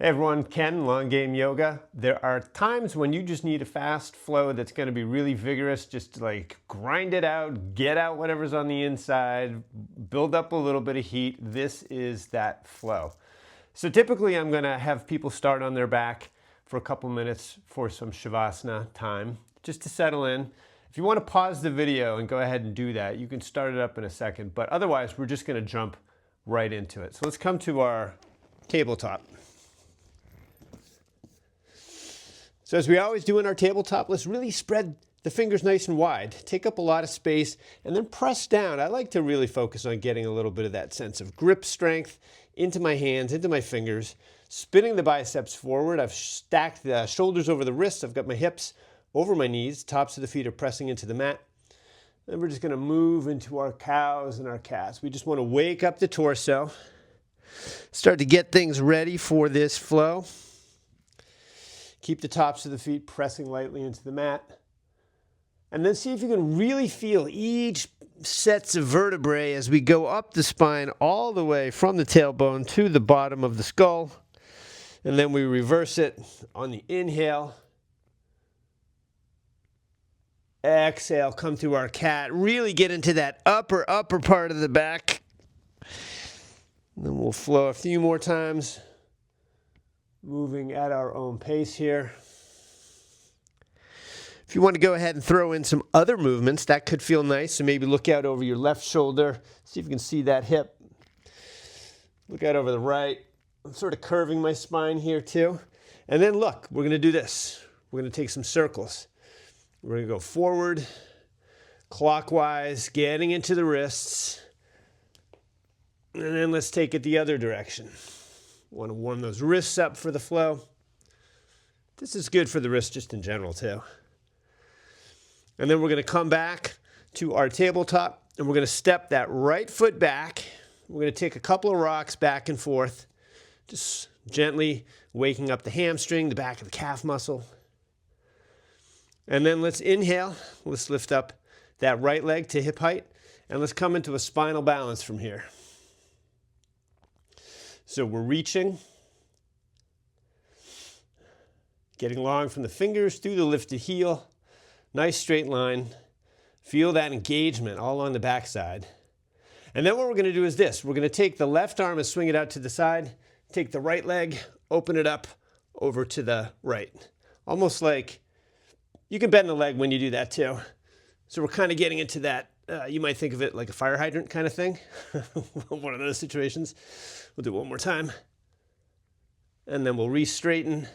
Hey everyone, Ken, Long Game Yoga. There are times when you just need a fast flow that's going to be really vigorous, just like grind it out, get out whatever's on the inside, build up a little bit of heat. This is that flow. So typically I'm going to have people start on their back for a couple minutes for some Shavasana time, just to settle in. If you want to pause the video and go ahead and do that, you can start it up in a second, but otherwise we're just going to jump right into it. So let's come to our tabletop. So as we always do in our tabletop, let's really spread the fingers nice and wide. Take up a lot of space and then press down. I like to really focus on getting a little bit of that sense of grip strength into my hands, into my fingers, spinning the biceps forward. I've stacked the shoulders over the wrists. I've got my hips over my knees. Tops of the feet are pressing into the mat. Then we're just going to move into our cows and our cats. We just want to wake up the torso. Start to get things ready for this flow. Keep the tops of the feet pressing lightly into the mat. And then see if you can really feel each sets of vertebrae as we go up the spine all the way from the tailbone to the bottom of the skull. And then we reverse it on the inhale. Exhale, come through our cat. Really get into that upper part of the back. And then we'll flow a few more times. Moving at our own pace here. If you want to go ahead and throw in some other movements, that could feel nice. So maybe look out over your left shoulder. See if you can see that hip. Look out over the right. I'm sort of curving my spine here too. And then look, we're going to do this. We're going to take some circles. We're going to go forward, clockwise, getting into the wrists. And then let's take it the other direction. Want to warm those wrists up for the flow. This is good for the wrists just in general too. And then we're going to come back to our tabletop and we're going to step that right foot back. We're going to take a couple of rocks back and forth, just gently waking up the hamstring, the back of the calf muscle. And then let's inhale. Let's lift up that right leg to hip height and let's come into a spinal balance from here. So we're reaching, getting long from the fingers through the lifted heel, nice straight line. Feel that engagement all on the backside. And then what we're going to do is this. We're going to take the left arm and swing it out to the side, take the right leg, open it up over to the right. Almost like you can bend the leg when you do that too. So we're kind of getting into that. You might think of it like a fire hydrant kind of thing. One of those situations. We'll do it one more time. And then we'll re-straighten,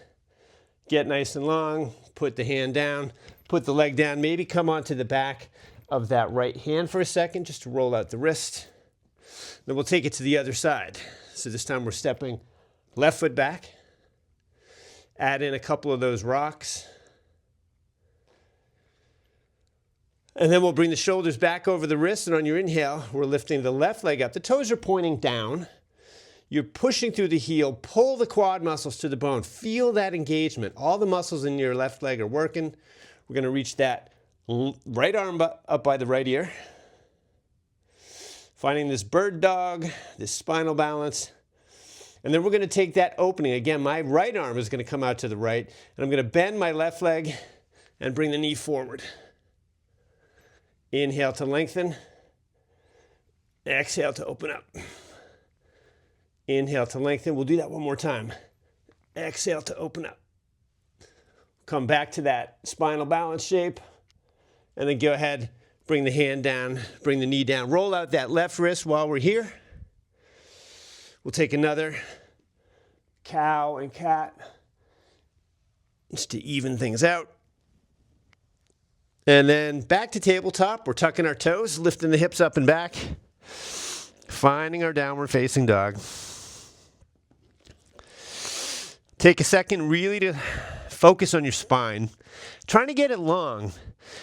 get nice and long, put the hand down, put the leg down, maybe come onto the back of that right hand for a second just to roll out the wrist. Then we'll take it to the other side. So this time we're stepping left foot back, add in a couple of those rocks. And then we'll bring the shoulders back over the wrists, and on your inhale, we're lifting the left leg up. The toes are pointing down. You're pushing through the heel. Pull the quad muscles to the bone. Feel that engagement. All the muscles in your left leg are working. We're going to reach that right arm up by the right ear. Finding this bird dog, this spinal balance. And then we're going to take that opening. Again, my right arm is going to come out to the right, and I'm going to bend my left leg and bring the knee forward. Inhale to lengthen. Exhale to open up. Inhale to lengthen. We'll do that one more time. Exhale to open up. Come back to that spinal balance shape. And then go ahead, bring the hand down, bring the knee down. Roll out that left wrist while we're here. We'll take another cow and cat just to even things out. And then back to tabletop. We're tucking our toes, lifting the hips up and back, finding our downward facing dog. Take a second really to focus on your spine, trying to get it long.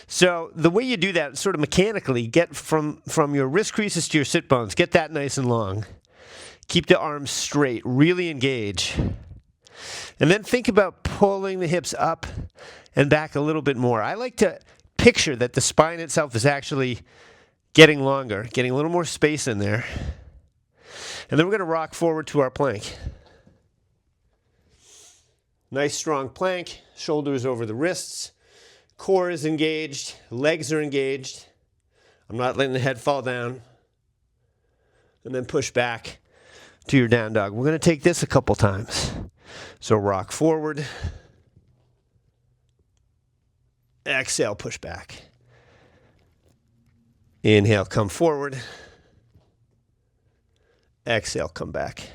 So the way you do that, sort of mechanically, get from your wrist creases to your sit bones, get that nice and long. Keep the arms straight, really engage. And then think about pulling the hips up and back a little bit more. I like to picture that the spine itself is actually getting longer, getting a little more space in there. And then we're going to rock forward to our plank. Nice strong plank, shoulders over the wrists, core is engaged, legs are engaged. I'm not letting the head fall down. And then push back to your down dog. We're going to take this a couple times. So rock forward. Exhale, push back. Inhale, come forward. Exhale, come back.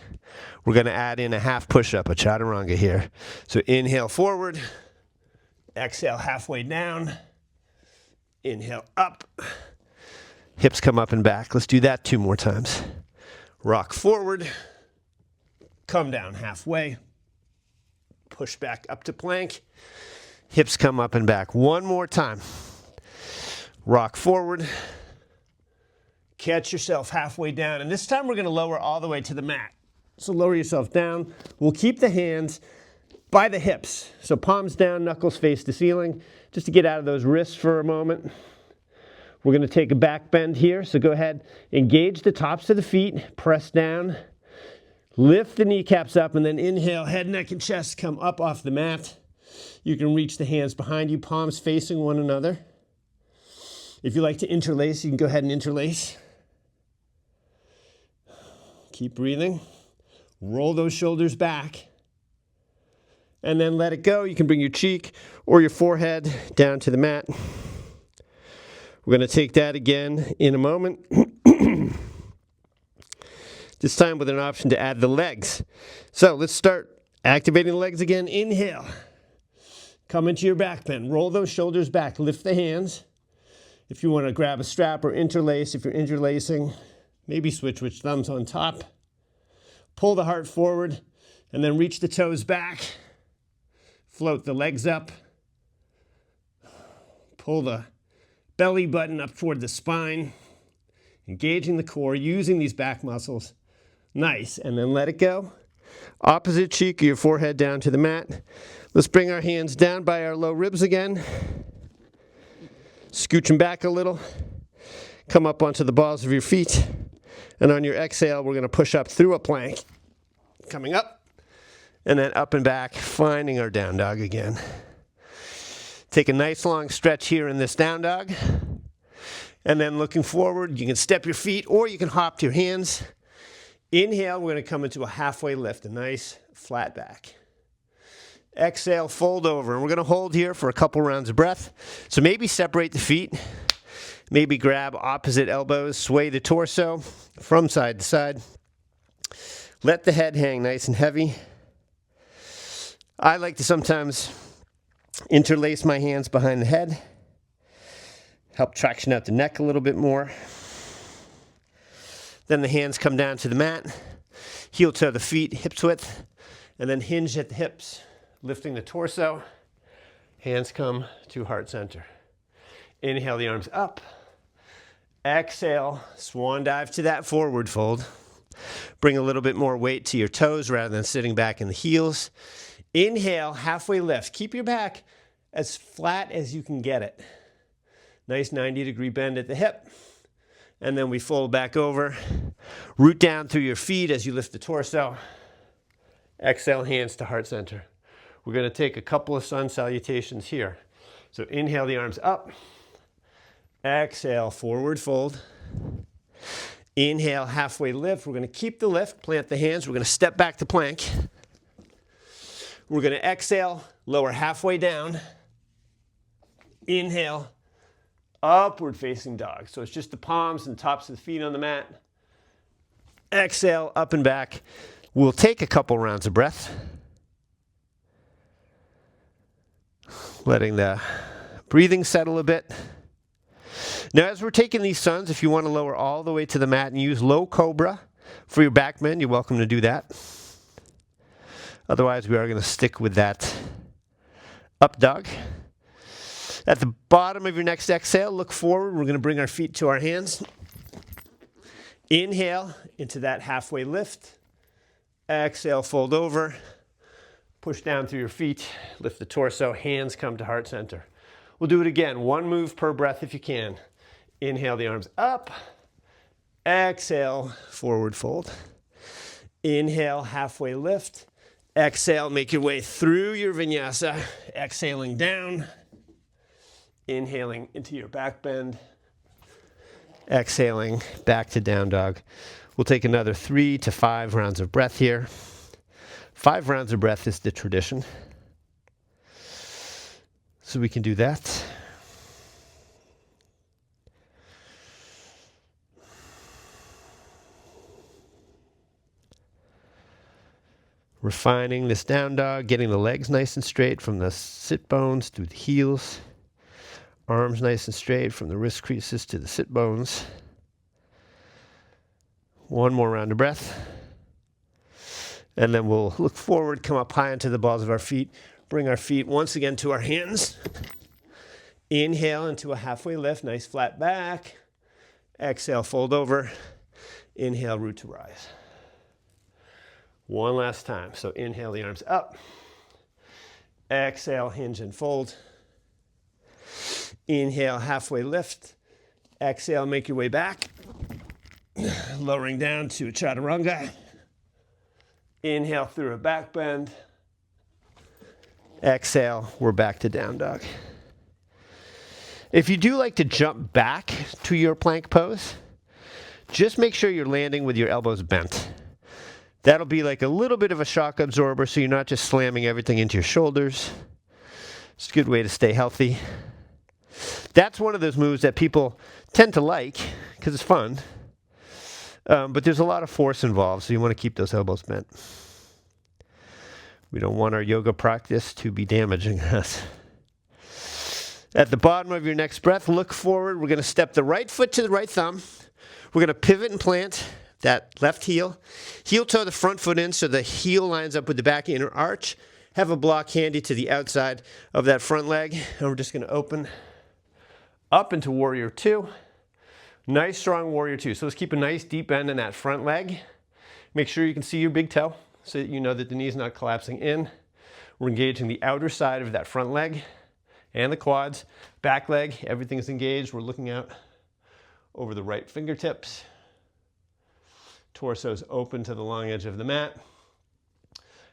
We're going to add in a half push-up, a chaturanga here. So inhale forward. Exhale, halfway down. Inhale, up. Hips come up and back. Let's do that 2 more times. Rock forward. Come down halfway. Push back up to plank. Hips come up and back. 1 more time. Rock forward. Catch yourself halfway down. And this time we're going to lower all the way to the mat. So lower yourself down. We'll keep the hands by the hips. So palms down, knuckles face the ceiling. Just to get out of those wrists for a moment. We're going to take a back bend here. So go ahead, engage the tops of the feet, press down. Lift the kneecaps up and then inhale, head, neck, and chest come up off the mat. You can reach the hands behind you, palms facing one another. If you like to interlace, you can go ahead and interlace. Keep breathing. Roll those shoulders back. And then let it go. You can bring your cheek or your forehead down to the mat. We're going to take that again in a moment. This time with an option to add the legs. So let's start activating the legs again. Inhale. Come into your back bend. Roll those shoulders back. Lift the hands. If you want to grab a strap or interlace, if you're interlacing, maybe switch which thumbs on top. Pull the heart forward and then reach the toes back. Float the legs up. Pull the belly button up toward the spine. Engaging the core, using these back muscles. Nice. And then let it go. Opposite cheek of your forehead down to the mat. Let's bring our hands down by our low ribs again. Scooch them back a little. Come up onto the balls of your feet. And on your exhale, we're going to push up through a plank. Coming up. And then up and back, finding our down dog again. Take a nice long stretch here in this down dog. And then looking forward, you can step your feet or you can hop to your hands. Inhale, we're going to come into a halfway lift, a nice flat back. Exhale, fold over. And we're going to hold here for a couple rounds of breath. So maybe separate the feet. Maybe grab opposite elbows, sway the torso from side to side. Let the head hang nice and heavy. I like to sometimes interlace my hands behind the head. Help traction out the neck a little bit more. Then the hands come down to the mat. Heel toe the feet, hips width. And then hinge at the hips. Lifting the torso. Hands come to heart center. Inhale the arms up. Exhale, swan dive to that forward fold. Bring a little bit more weight to your toes rather than sitting back in the heels. Inhale, halfway lift. Keep your back as flat as you can get it. Nice 90-degree bend at the hip. And then we fold back over. Root down through your feet as you lift the torso. Exhale, hands to heart center. We're going to take a couple of sun salutations here. So inhale the arms up. Exhale, forward fold. Inhale, halfway lift. We're going to keep the lift, plant the hands. We're going to step back to plank. We're going to exhale, lower halfway down. Inhale, upward facing dog. So it's just the palms and tops of the feet on the mat. Exhale, up and back. We'll take a couple rounds of breath. Letting the breathing settle a bit. Now, as we're taking these suns, if you want to lower all the way to the mat and use low cobra for your back bend, you're welcome to do that. Otherwise, we are going to stick with that up dog. At the bottom of your next exhale, look forward. We're going to bring our feet to our hands. Inhale into that halfway lift. Exhale, fold over. Push down through your feet. Lift the torso. Hands come to heart center. We'll do it again. One move per breath if you can. Inhale the arms up. Exhale, forward fold. Inhale, halfway lift. Exhale, make your way through your vinyasa, exhaling down, inhaling into your back bend, exhaling back to down dog. We'll take another 3 to 5 rounds of breath here. 5 rounds of breath is the tradition. So we can do that. Refining this down dog, getting the legs nice and straight from the sit bones to the heels. Arms nice and straight from the wrist creases to the sit bones. One more round of breath. And then we'll look forward, come up high into the balls of our feet. Bring our feet once again to our hands. Inhale into a halfway lift, nice flat back. Exhale, fold over. Inhale, root to rise. One last time. So inhale the arms up. Exhale, hinge and fold. Inhale, halfway lift. Exhale, make your way back. Lowering down to chaturanga. Inhale through a back bend. Exhale, we're back to down dog. If you do like to jump back to your plank pose, just make sure you're landing with your elbows bent. That'll be like a little bit of a shock absorber so you're not just slamming everything into your shoulders. It's a good way to stay healthy. That's one of those moves that people tend to like because it's fun. But there's a lot of force involved, so you want to keep those elbows bent. We don't want our yoga practice to be damaging us. At the bottom of your next breath, look forward. We're going to step the right foot to the right thumb. We're going to pivot and plant that left heel. Heel toe the front foot in so the heel lines up with the back inner arch. Have a block handy to the outside of that front leg. And we're just going to open up into Warrior Two. Nice, strong Warrior Two. So let's keep a nice deep bend in that front leg. Make sure you can see your big toe so that you know that the knee's not collapsing in. We're engaging the outer side of that front leg and the quads. Back leg, everything's engaged. We're looking out over the right fingertips. Torso's open to the long edge of the mat.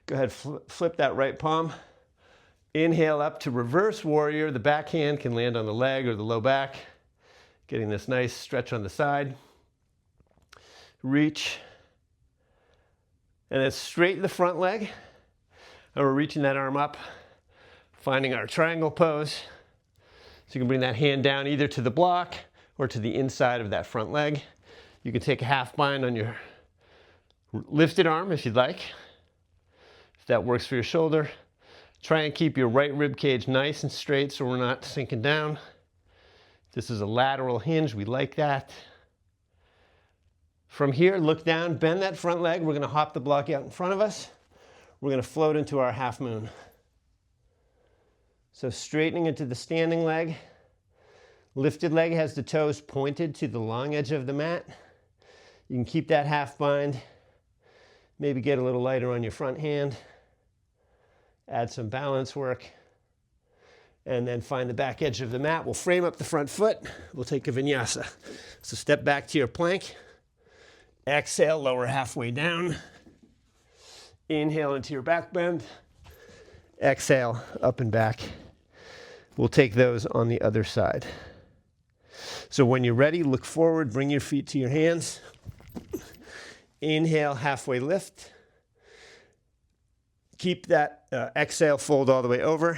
Go ahead, flip that right palm. Inhale up to reverse warrior. The back hand can land on the leg or the low back. Getting this nice stretch on the side. Reach. And then straighten the front leg. And we're reaching that arm up, finding our triangle pose. So you can bring that hand down either to the block or to the inside of that front leg. You can take a half bind on your lifted arm if you'd like. If that works for your shoulder. Try and keep your right rib cage nice and straight so we're not sinking down. This is a lateral hinge. We like that. From here, look down, bend that front leg. We're going to hop the block out in front of us. We're going to float into our half moon. So straightening into the standing leg. Lifted leg has the toes pointed to the long edge of the mat. You can keep that half bind. Maybe get a little lighter on your front hand. Add some balance work. And then find the back edge of the mat. We'll frame up the front foot. We'll take a vinyasa. So step back to your plank. Exhale, lower halfway down. Inhale into your back bend. Exhale, up and back. We'll take those on the other side. So when you're ready, look forward, bring your feet to your hands. Inhale, halfway lift. Keep that exhale, fold all the way over.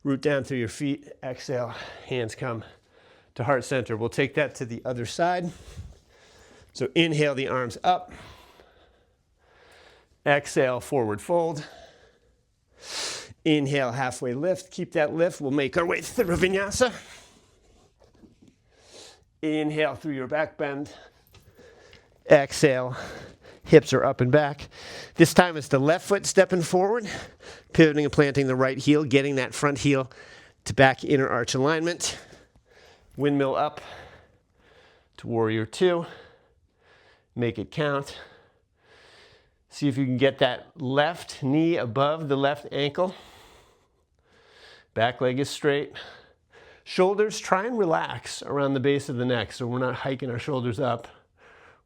Root down through your feet. Exhale, hands come to heart center. We'll take that to the other side. So inhale the arms up. Exhale, forward fold. Inhale, halfway lift. Keep that lift. We'll make our way through vinyasa. Inhale through your back bend. Exhale, hips are up and back. This time it's the left foot stepping forward, pivoting and planting the right heel, getting that front heel to back inner arch alignment. Windmill up to Warrior Two. Make it count. See if you can get that left knee above the left ankle. Back leg is straight. Shoulders, try and relax around the base of the neck so we're not hiking our shoulders up.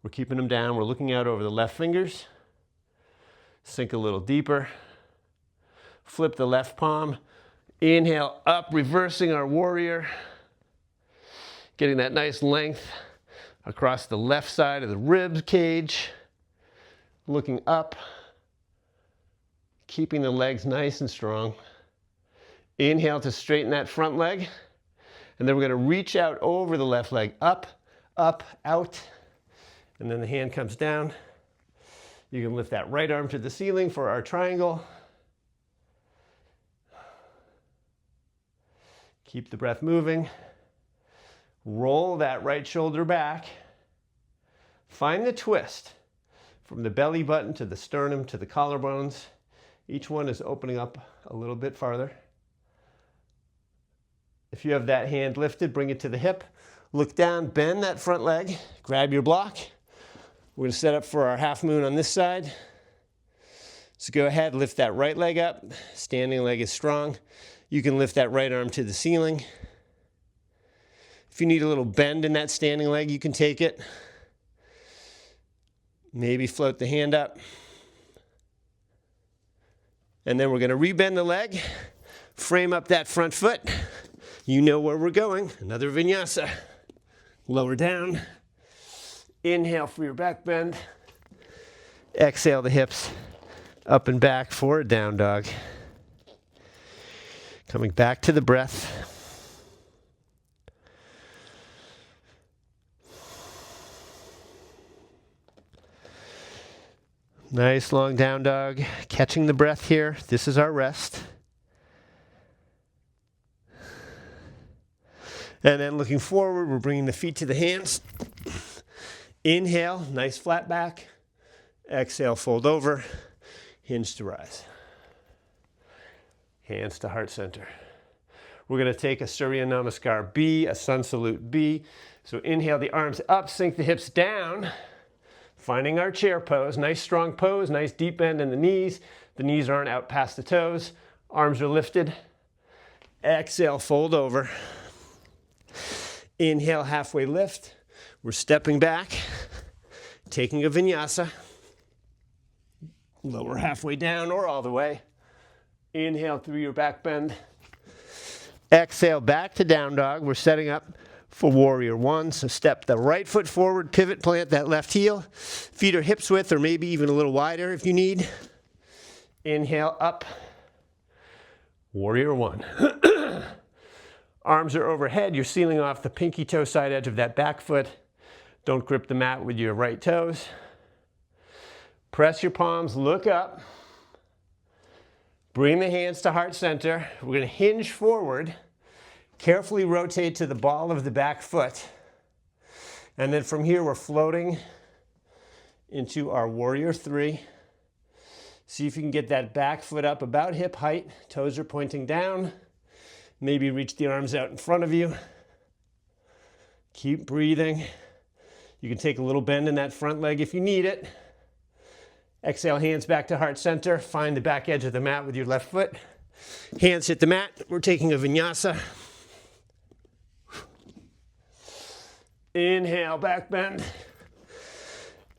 We're keeping them down. We're looking out over the left fingers. Sink a little deeper. Flip the left palm. Inhale up, reversing our warrior. Getting that nice length across the left side of the rib cage. Looking up. Keeping the legs nice and strong. Inhale to straighten that front leg. And then we're going to reach out over the left leg. Up, up, out. And then the hand comes down. You can lift that right arm to the ceiling for our triangle. Keep the breath moving. Roll that right shoulder back. Find the twist from the belly button to the sternum to the collarbones. Each one is opening up a little bit farther. If you have that hand lifted, bring it to the hip. Look down, bend that front leg, grab your block. We're going to set up for our half moon on this side. So go ahead, lift that right leg up. Standing leg is strong. You can lift that right arm to the ceiling. If you need a little bend in that standing leg, you can take it. Maybe float the hand up. And then we're going to rebend the leg, frame up that front foot. You know where we're going. Another vinyasa. Lower down. Inhale for your back bend. Exhale the hips up and back for a down dog. Coming back to the breath. Nice long down dog. Catching the breath here. This is our rest. And then looking forward, we're bringing the feet to the hands. Inhale, nice flat back. Exhale, fold over. Hinge to rise. Hands to heart center. We're going to take a Surya Namaskar B, a Sun Salute B. So inhale the arms up, sink the hips down. Finding our chair pose. Nice strong pose, nice deep bend in the knees. The knees aren't out past the toes. Arms are lifted. Exhale, fold over. Inhale, halfway lift. We're stepping back, taking a vinyasa. Lower halfway down or all the way. Inhale through your back bend. Exhale back to down dog. We're setting up for warrior one. So step the right foot forward, pivot, plant that left heel. Feet are hips width or maybe even a little wider if you need. Inhale up. Warrior one. Arms are overhead. You're sealing off the pinky toe side edge of that back foot. Don't grip the mat with your right toes. Press your palms, look up. Bring the hands to heart center. We're going to hinge forward. Carefully rotate to the ball of the back foot. And then from here, we're floating into our warrior three. See if you can get that back foot up about hip height. Toes are pointing down. Maybe reach the arms out in front of you. Keep breathing. You can take a little bend in that front leg if you need it. Exhale, hands back to heart center. Find the back edge of the mat with your left foot. Hands hit the mat. We're taking a vinyasa. Inhale, back bend.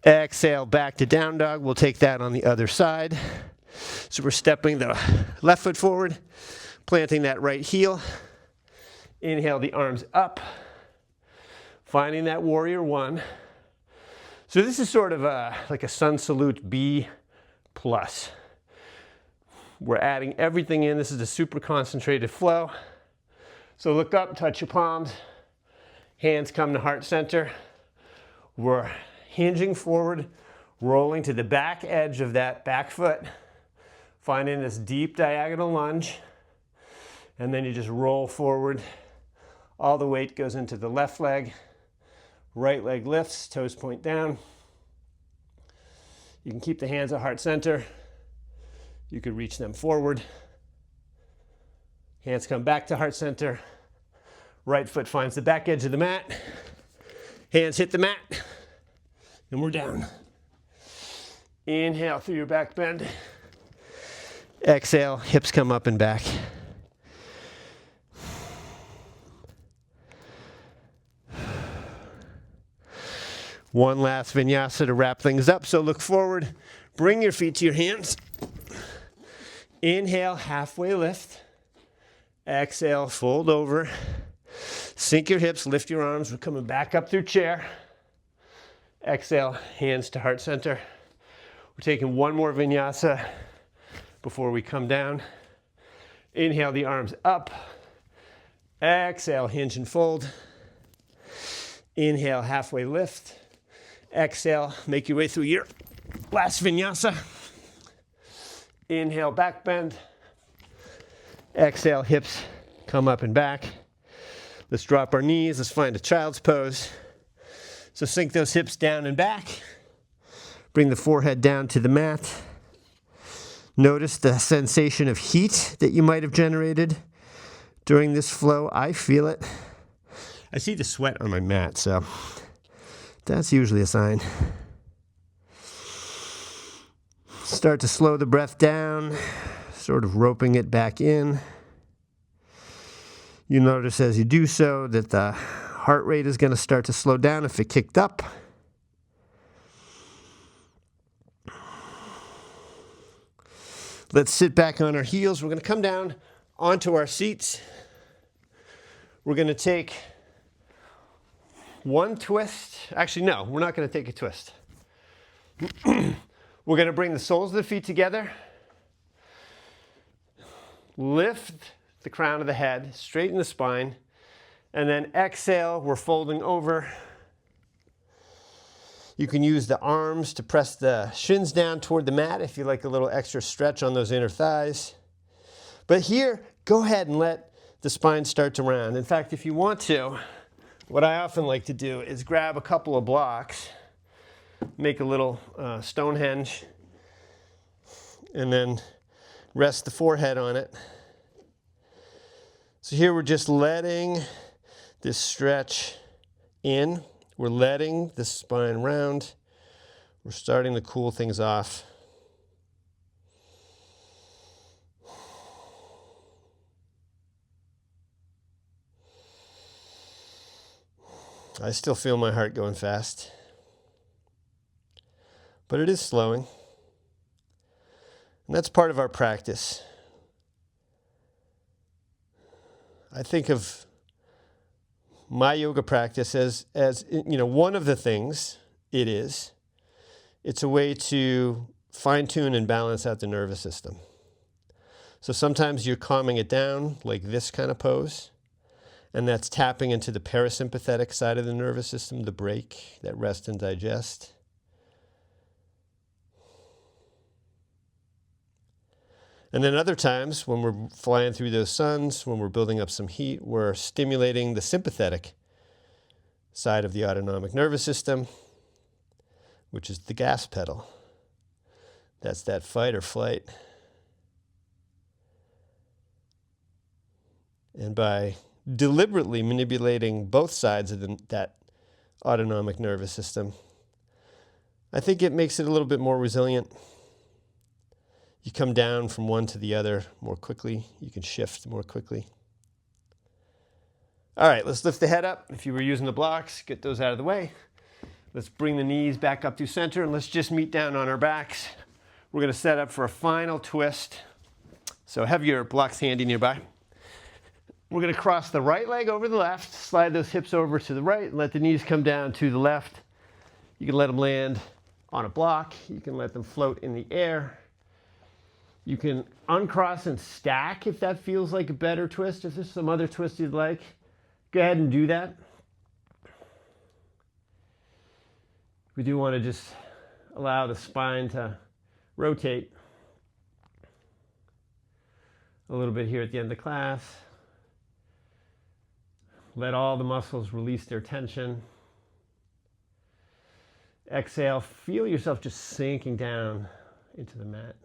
Exhale, back to down dog. We'll take that on the other side. So we're stepping the left foot forward, planting that right heel. Inhale the arms up. Finding that warrior one. So this is sort of like a Sun Salute B plus. We're adding everything in. This is a super concentrated flow. So look up, touch your palms. Hands come to heart center. We're hinging forward, rolling to the back edge of that back foot. Finding this deep diagonal lunge. And then you just roll forward. All the weight goes into the left leg. Right leg lifts, toes point down. You can keep the hands at heart center. You could reach them forward. Hands come back to heart center. Right foot finds the back edge of the mat. Hands hit the mat. And we're down. Inhale through your back bend. Exhale, hips come up and back. One last vinyasa to wrap things up. So look forward, bring your feet to your hands. Inhale, halfway lift. Exhale, fold over. Sink your hips, lift your arms. We're coming back up through chair. Exhale, hands to heart center. We're taking one more vinyasa before we come down. Inhale the arms up. Exhale, hinge and fold. Inhale, halfway lift. Exhale, make your way through your last vinyasa. Inhale, back bend. Exhale, hips come up and back. Let's drop our knees. Let's find a child's pose. So sink those hips down and back. Bring the forehead down to the mat. Notice the sensation of heat that you might have generated during this flow. I feel it. I see the sweat on my mat, so that's usually a sign. Start to slow the breath down, sort of roping it back in. You notice as you do so that the heart rate is going to start to slow down if it kicked up. Let's sit back on our heels. We're going to come down onto our seats. We're going to take one twist. Actually, no, we're not going to take a twist. We're going to bring the soles of the feet together. Lift the crown of the head, straighten the spine, and then exhale, we're folding over. You can use the arms to press the shins down toward the mat if you like a little extra stretch on those inner thighs. But here, go ahead and let the spine start to round. In fact, if you want to, what I often like to do is grab a couple of blocks, make a little Stonehenge, and then rest the forehead on it. So here we're just letting this stretch in. We're letting the spine round. We're starting to cool things off. I still feel my heart going fast, but it is slowing. And that's part of our practice. I think of my yoga practice as one of the things it's a way to fine-tune and balance out the nervous system. So sometimes you're calming it down like this kind of pose, and that's tapping into the parasympathetic side of the nervous system, the break, that rest and digest. And then other times, when we're flying through those suns, when we're building up some heat, we're stimulating the sympathetic side of the autonomic nervous system, which is the gas pedal. That's that fight or flight. And by deliberately manipulating both sides of that autonomic nervous system, I think it makes it a little bit more resilient. You come down from one to the other more quickly. You can shift more quickly. All right, let's lift the head up. If you were using the blocks, get those out of the way. Let's bring the knees back up through center, and let's just meet down on our backs. We're going to set up for a final twist. So have your blocks handy nearby. We're going to cross the right leg over the left, slide those hips over to the right, and let the knees come down to the left. You can let them land on a block. You can let them float in the air. You can uncross and stack if that feels like a better twist. If there's some other twist you'd like, go ahead and do that. We do want to just allow the spine to rotate a little bit here at the end of the class. Let all the muscles release their tension. Exhale, feel yourself just sinking down into the mat.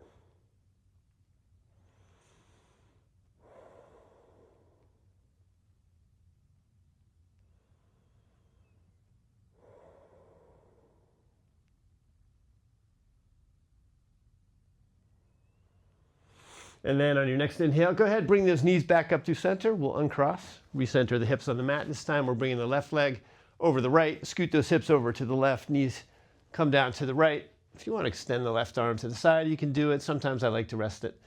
And then on your next inhale, go ahead, bring those knees back up to center. We'll uncross, recenter the hips on the mat. This time we're bringing the left leg over the right, scoot those hips over to the left, knees come down to the right. If you want to extend the left arm to the side, you can do it. Sometimes I like to rest it,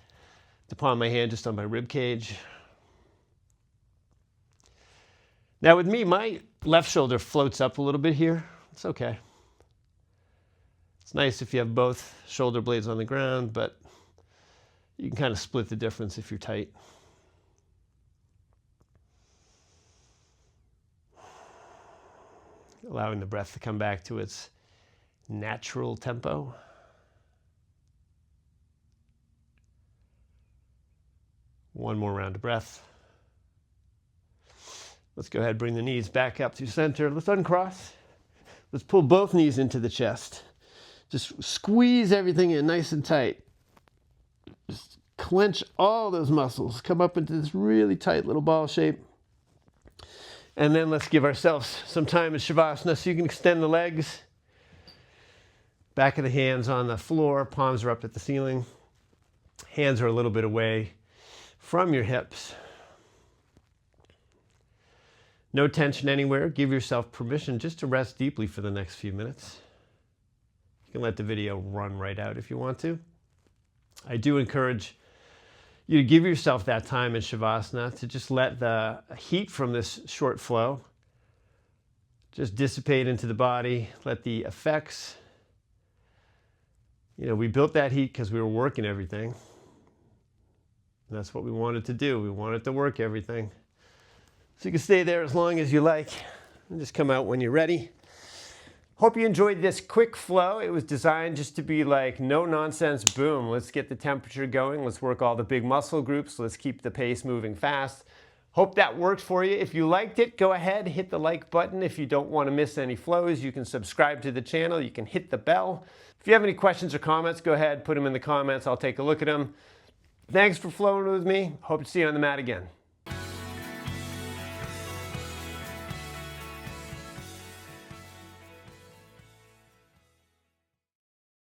the palm of my hand just on my rib cage. Now with me, my left shoulder floats up a little bit here. It's okay. It's nice if you have both shoulder blades on the ground, but you can kind of split the difference if you're tight. Allowing the breath to come back to its natural tempo. One more round of breath. Let's go ahead and bring the knees back up to center. Let's uncross. Let's pull both knees into the chest. Just squeeze everything in nice and tight. Just clench all those muscles. Come up into this really tight little ball shape. And then let's give ourselves some time in Shavasana so you can extend the legs. Back of the hands on the floor, palms are up at the ceiling. Hands are a little bit away from your hips. No tension anywhere. Give yourself permission just to rest deeply for the next few minutes. You can let the video run right out if you want to. I do encourage you to give yourself that time in Shavasana to just let the heat from this short flow just dissipate into the body. Let the effects, we built that heat because we were working everything. And that's what we wanted to do. We wanted to work everything. So you can stay there as long as you like and just come out when you're ready. Hope you enjoyed this quick flow. It was designed just to be like no nonsense, boom, let's get the temperature going. Let's work all the big muscle groups. Let's keep the pace moving fast. Hope that worked for you. If you liked it, go ahead, hit the like button. If you don't want to miss any flows, you can subscribe to the channel. You can hit the bell. If you have any questions or comments, go ahead, put them in the comments. I'll take a look at them. Thanks for flowing with me. Hope to see you on the mat again.